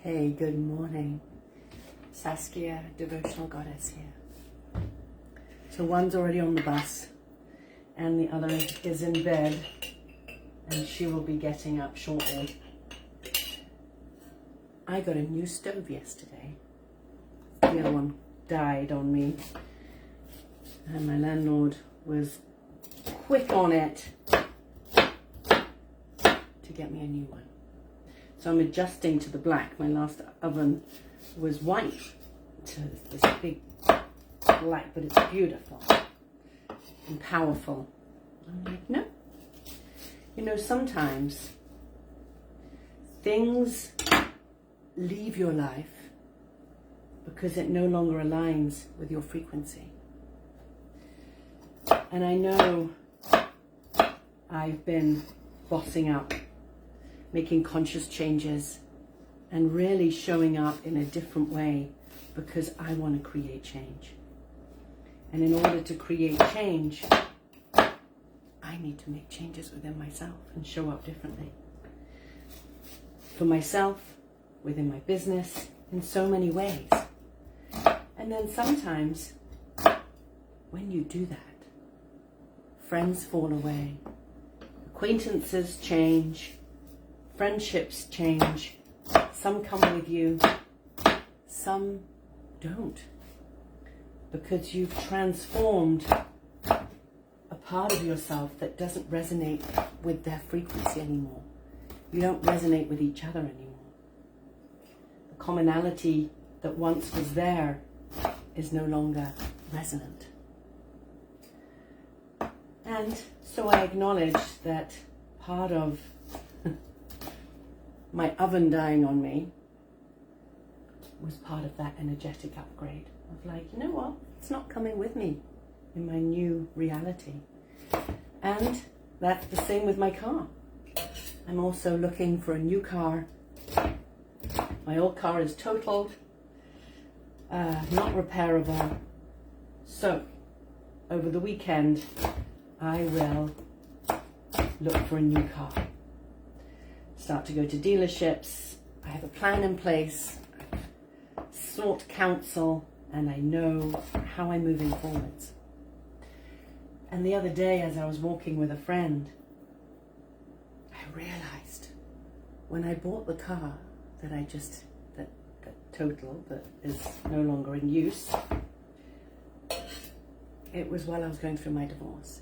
Hey, good morning. Saskia, devotional goddess here. So one's already on the bus and the other is in bed and she will be getting up shortly. I got a new stove yesterday. The other one died on me and my landlord was quick on it to get me a new one. So I'm adjusting to the black. My last oven was white. So this big black, but it's beautiful and powerful. I'm like, no. You know, sometimes things leave your life because it no longer aligns with your frequency. And I know I've been bossing up, making conscious changes and really showing up in a different way because I want to create change. And in order to create change, I need to make changes within myself and show up differently. For myself, within my business, in so many ways. And then sometimes, when you do that, friends fall away, acquaintances change, friendships change. Some come with you, some don't. Because you've transformed a part of yourself that doesn't resonate with their frequency anymore. You don't resonate with each other anymore. The commonality that once was there is no longer resonant. And so I acknowledge that part of my oven dying on me was part of that energetic upgrade of like, you know what, it's not coming with me in my new reality. And that's the same with my car. I'm also looking for a new car. My old car is totaled, not repairable. So over the weekend, I will look for a new car. Start to go to dealerships. I have a plan in place, sought counsel, and I know how I'm moving forwards. And the other day, as I was walking with a friend, I realized when I bought the car that that total, that is no longer in use, it was while I was going through my divorce.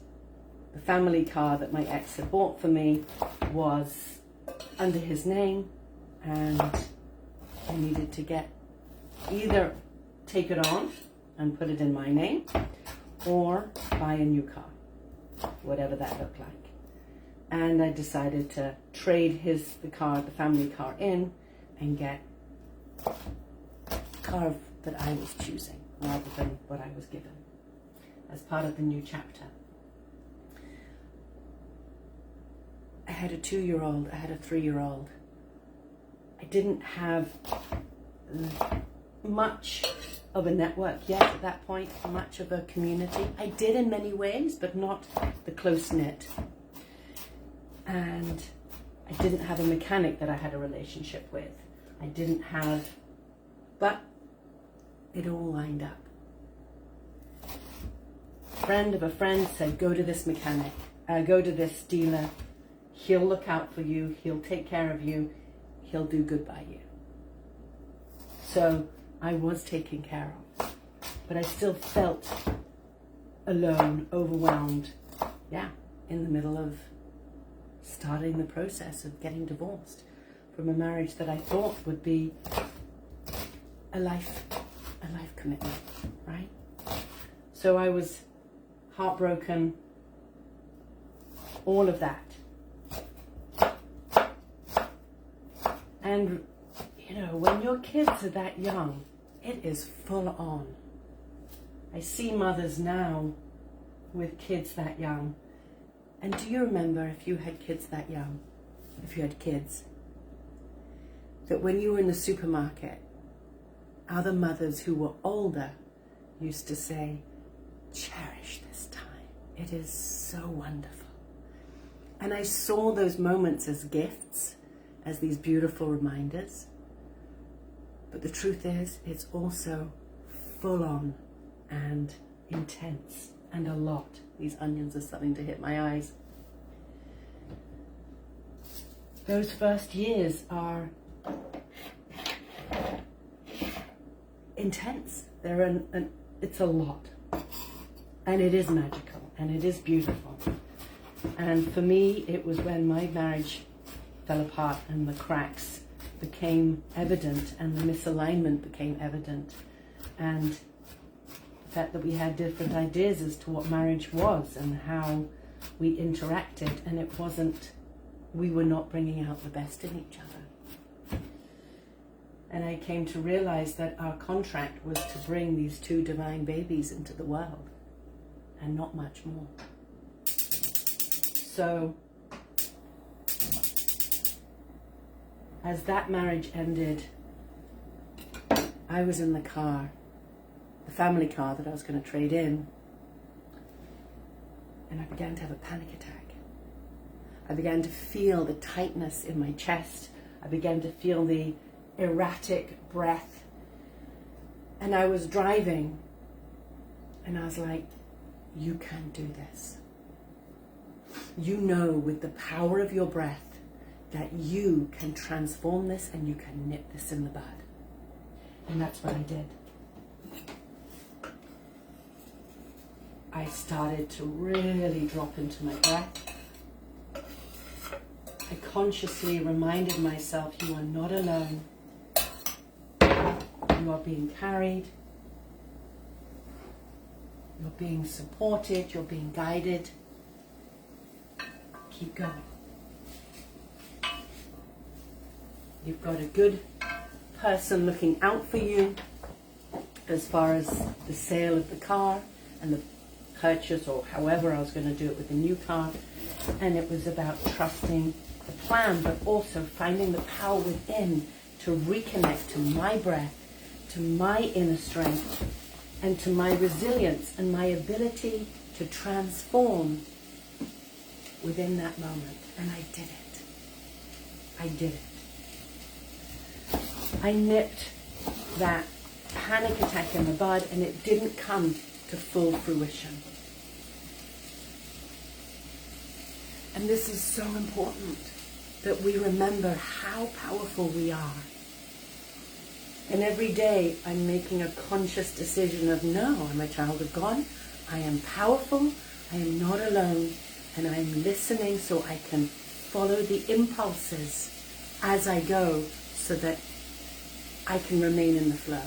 The family car that my ex had bought for me was under his name, and I needed to either take it on and put it in my name or buy a new car, whatever that looked like. And I decided to trade the family car in and get a car that I was choosing rather than what I was given as part of the new chapter. I had a 2-year-old, I had a 3-year-old. I didn't have much of a network yet at that point, much of a community. I did in many ways, but not the close-knit. And I didn't have a mechanic that I had a relationship with. But it all lined up. A friend of a friend said, go to this mechanic, go to this dealer. He'll look out for you, he'll take care of you, he'll do good by you. So I was taken care of, but I still felt alone, overwhelmed, in the middle of starting the process of getting divorced from a marriage that I thought would be a life commitment, right? So I was heartbroken, all of that. And, you know, when your kids are that young, it is full on. I see mothers now with kids that young. And do you remember if you had kids that young, if you had kids, that when you were in the supermarket, other mothers who were older used to say, cherish this time. It is so wonderful. And I saw those moments as gifts, as these beautiful reminders But the truth is, it's also full on and intense and a lot. These onions are starting to hit my eyes. Those first years are intense. It's a lot. And it is magical and it is beautiful. And for me, it was when my marriage fell apart and the cracks became evident and the misalignment became evident, and the fact that we had different ideas as to what marriage was and how we interacted, and we were not bringing out the best in each other. And I came to realize that our contract was to bring these two divine babies into the world and not much more. So as that marriage ended, I was in the car, the family car that I was going to trade in, and I began to have a panic attack. I began to feel the tightness in my chest. I began to feel the erratic breath. And I was driving, and I was like, you can do this. You know with the power of your breath that you can transform this and you can nip this in the bud. And that's what I did. I started to really drop into my breath. I consciously reminded myself, you are not alone. You are being carried. You're being supported. You're being guided. Keep going. You've got a good person looking out for you as far as the sale of the car and the purchase, or however I was going to do it with the new car. And it was about trusting the plan, but also finding the power within to reconnect to my breath, to my inner strength, and to my resilience and my ability to transform within that moment. And I did it. I did it. I nipped that panic attack in the bud, and it didn't come to full fruition. And this is so important, that we remember how powerful we are. And every day I'm making a conscious decision of, no, I'm a child of God, I am powerful, I am not alone, and I'm listening so I can follow the impulses as I go, so that I can remain in the flow.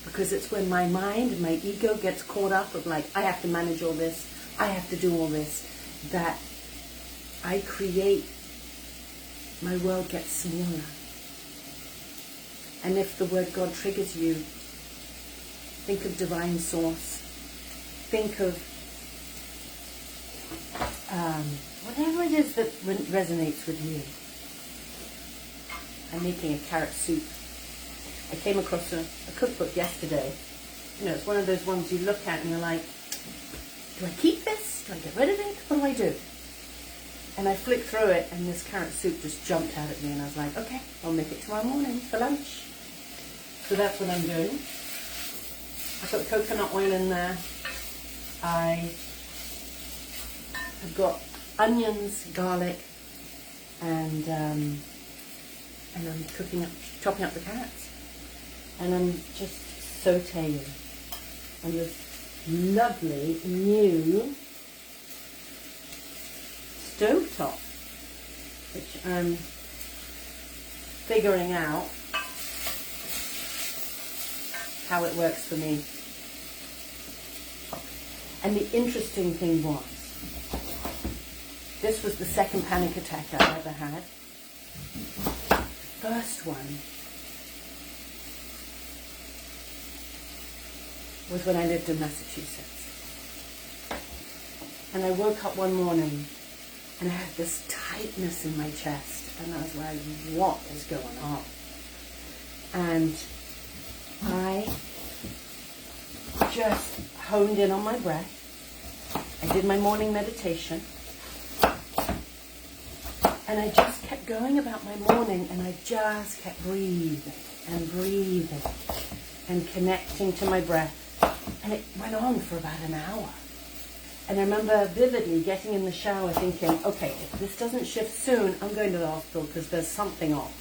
Because it's when my mind and my ego gets caught up of like, I have to manage all this, I have to do all this, that I create, my world gets smaller. And if the word God triggers you, think of divine source. Think of whatever it is that resonates with you. I'm making a carrot soup. I came across a cookbook yesterday. You know, it's one of those ones you look at and you're like, do I keep this? Do I get rid of it? What do I do? And I flicked through it, and this carrot soup just jumped out at me, and I was like, okay, I'll make it tomorrow morning for lunch. So that's what I'm doing. I've got coconut oil in there. I've got onions, garlic, and I'm chopping up the carrots. And I'm just sauteing on this lovely new stovetop, which I'm figuring out how it works for me. And the interesting thing was, this was the second panic attack I ever had. First one was when I lived in Massachusetts. And I woke up one morning and I had this tightness in my chest, and I was like, what is going on? And I just honed in on my breath. I did my morning meditation, and I just kept going about my morning and I just kept breathing and breathing and connecting to my breath. And it went on for about an hour. And I remember vividly getting in the shower thinking, okay, if this doesn't shift soon, I'm going to the hospital because there's something off.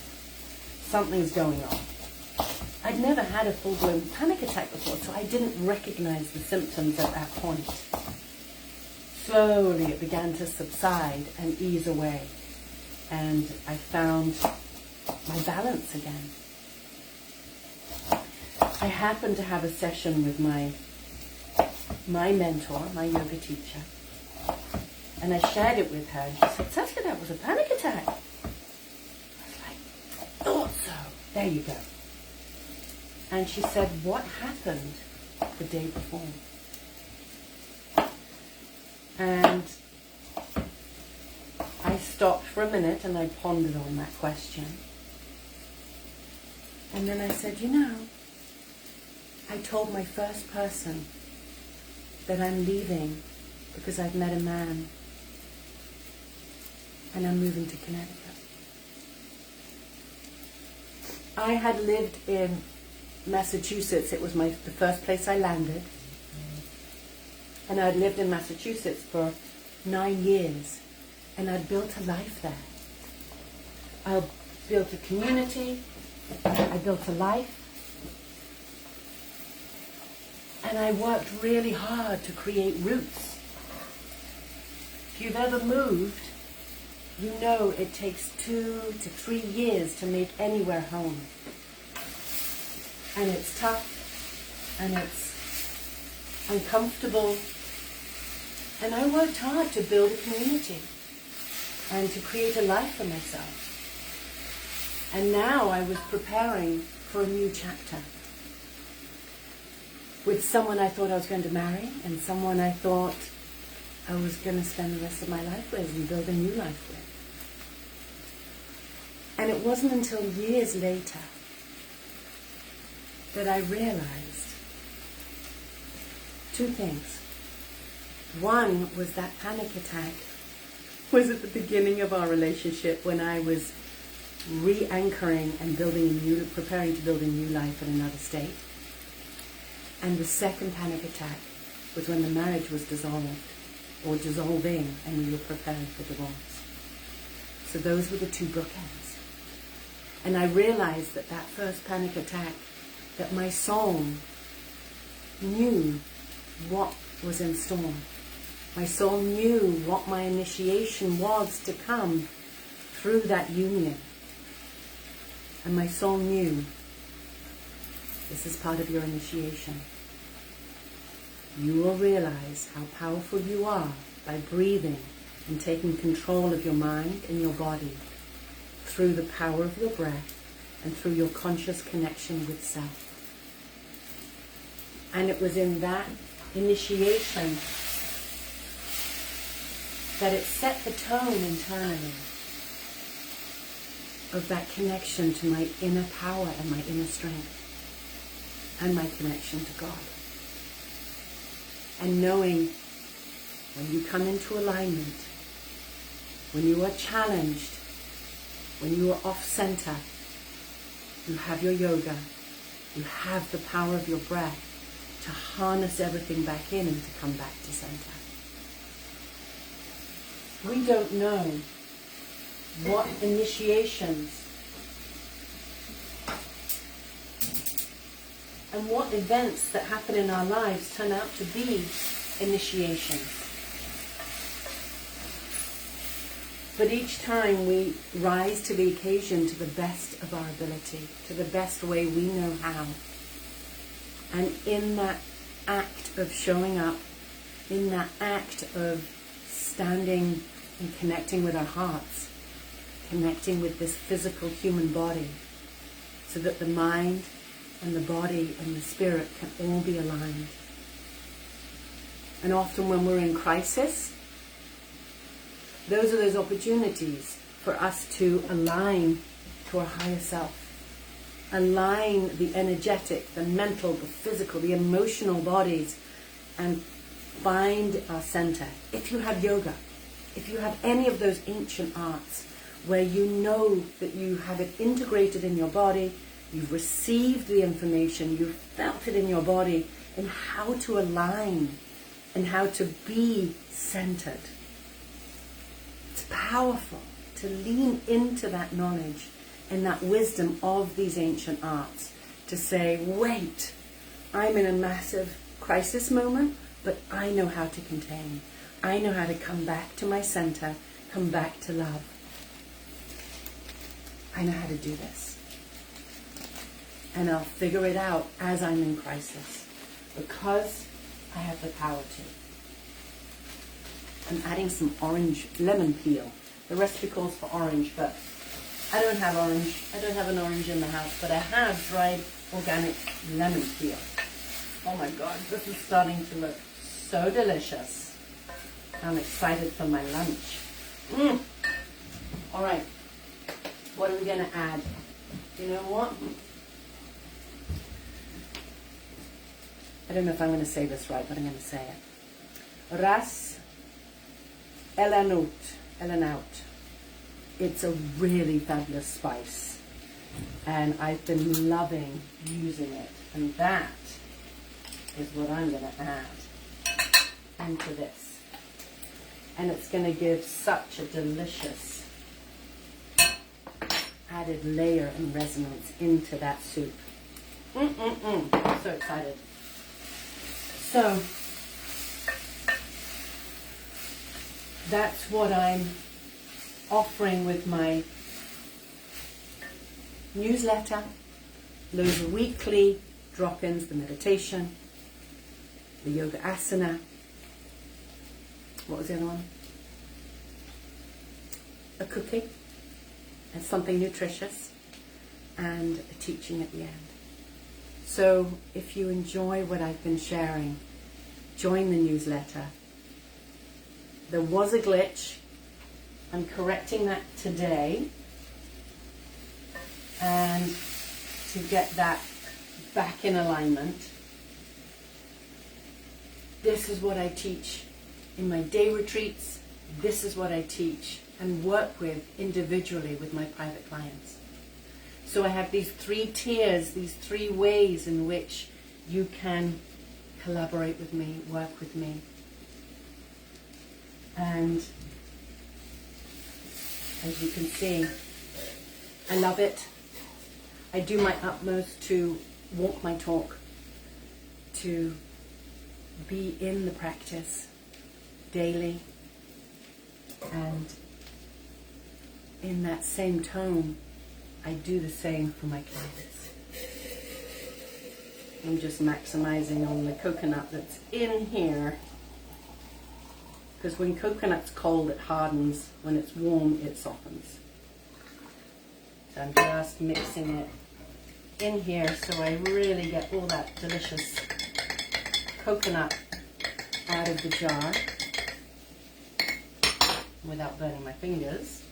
Something's going on. I'd never had a full-blown panic attack before, so I didn't recognize the symptoms at that point. Slowly it began to subside and ease away. And I found my balance again. I happened to have a session with my mentor, my yoga teacher, and I shared it with her, and she said, Saskia, that was a panic attack. I was like, thought so. There you go. And she said, what happened the day before? And I stopped for a minute and I pondered on that question. And then I said, I told my first person that I'm leaving because I've met a man and I'm moving to Connecticut. I had lived in Massachusetts. It was the first place I landed. And I'd lived in Massachusetts for 9 years. And I'd built a life there. I built a community. I built a life. And I worked really hard to create roots. If you've ever moved, you know it takes 2 to 3 years to make anywhere home. And it's tough, and it's uncomfortable. And I worked hard to build a community and to create a life for myself. And now I was preparing for a new chapter with someone I thought I was going to marry and someone I thought I was going to spend the rest of my life with and build a new life with. And it wasn't until years later that I realized 2 things. One was that panic attack was at the beginning of our relationship when I was re-anchoring and preparing to build a new life in another state. And the second panic attack was when the marriage was dissolving and we were preparing for divorce. So those were the 2 bookends. And I realized that first panic attack, that my soul knew what was in store. My soul knew what my initiation was to come through that union. And my soul knew, this is part of your initiation. You will realize how powerful you are by breathing and taking control of your mind and your body through the power of your breath and through your conscious connection with self. And it was in that initiation that it set the tone internally of that connection to my inner power and my inner strength and my connection to God. And knowing when you come into alignment, when you are challenged, when you are off center, you have your yoga, you have the power of your breath to harness everything back in and to come back to center. We don't know what initiations and what events that happen in our lives turn out to be initiations. But each time we rise to the occasion to the best of our ability, to the best way we know how. And in that act of showing up, in that act of standing and connecting with our hearts, connecting with this physical human body, so that the mind and the body and the spirit can all be aligned. And often when we're in crisis, those are those opportunities for us to align to our higher self. Align the energetic, the mental, the physical, the emotional bodies, and find our center. If you have yoga, if you have any of those ancient arts, where you know that you have it integrated in your body, you've received the information, you've felt it in your body, and how to align and how to be centered. It's powerful to lean into that knowledge and that wisdom of these ancient arts, to say, wait, I'm in a massive crisis moment, but I know how to contain. I know how to come back to my center, come back to love. I know how to do this. And I'll figure it out as I'm in crisis, because I have the power to. I'm adding some lemon peel. The recipe calls for orange, but I don't have orange. I don't have an orange in the house, but I have dried organic lemon peel. Oh my God, this is starting to look so delicious. I'm excited for my lunch. All right, what are we going to add? You know what? I don't know if I'm going to say this right, but I'm going to say it. Ras elanout. It's a really fabulous spice, and I've been loving using it. And that is what I'm going to add into this. And it's going to give such a delicious added layer and resonance into that soup. I'm so excited. So that's what I'm offering with my newsletter, those weekly drop-ins, the meditation, the yoga asana. What was the other one? A cookie and something nutritious, and a teaching at the end. So if you enjoy what I've been sharing, join the newsletter. There was a glitch. I'm correcting that today, and to get that back in alignment. This is what I teach in my day retreats. This is what I teach and work with individually with my private clients. So I have these 3 tiers, these 3 ways in which you can collaborate with me, work with me. And as you can see, I love it. I do my utmost to walk my talk, to be in the practice daily, and in that same tone, I do the same for my clients. I'm just maximizing on the coconut that's in here, because when coconut's cold, it hardens. When it's warm, it softens. So I'm just mixing it in here so I really get all that delicious coconut out of the jar without burning my fingers.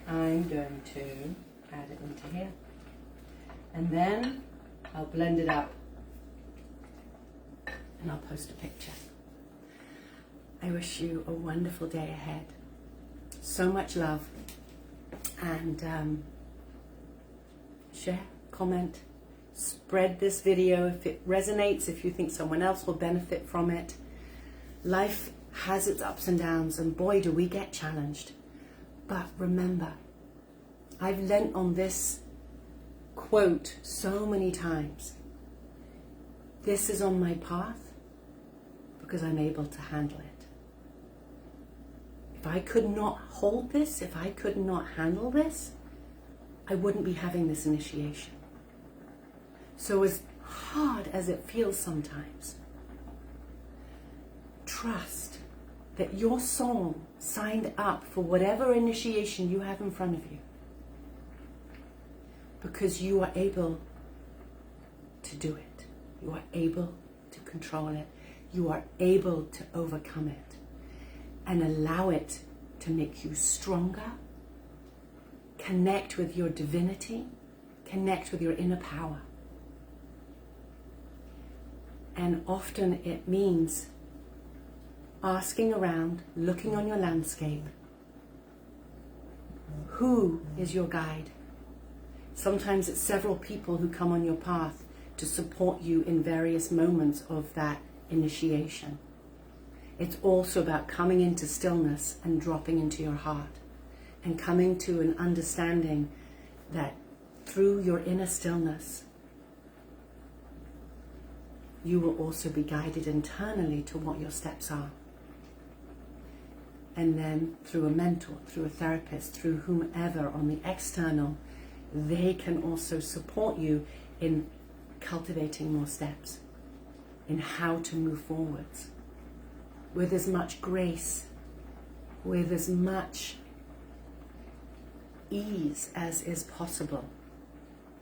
I'm going to add it into here, and then I'll blend it up and I'll post a picture. I wish you a wonderful day ahead. So much love, and share, comment, spread this video if it resonates, if you think someone else will benefit from it. Life has its ups and downs, and boy do we get challenged. But remember, I've lent on this quote so many times. This is on my path because I'm able to handle it. If I could not hold this, if I could not handle this, I wouldn't be having this initiation. So as hard as it feels sometimes, trust that your soul signed up for whatever initiation you have in front of you, because you are able to do it. You are able to control it. You are able to overcome it, and allow it to make you stronger, connect with your divinity, connect with your inner power. And often it means asking around, looking on your landscape. Who is your guide? Sometimes it's several people who come on your path to support you in various moments of that initiation. It's also about coming into stillness and dropping into your heart and coming to an understanding that through your inner stillness, you will also be guided internally to what your steps are. And then through a mentor, through a therapist, through whomever on the external, they can also support you in cultivating more steps, in how to move forwards, with as much grace, with as much ease as is possible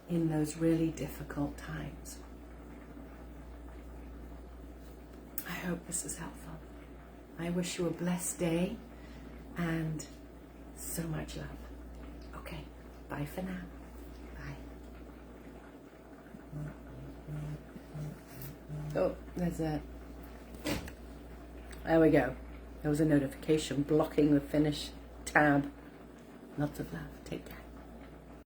in those really difficult times. I hope this is helpful. I wish you a blessed day and so much love. Okay, bye for now. Bye. Oh, there we go. There was a notification blocking the finish tab. Lots of love. Take care.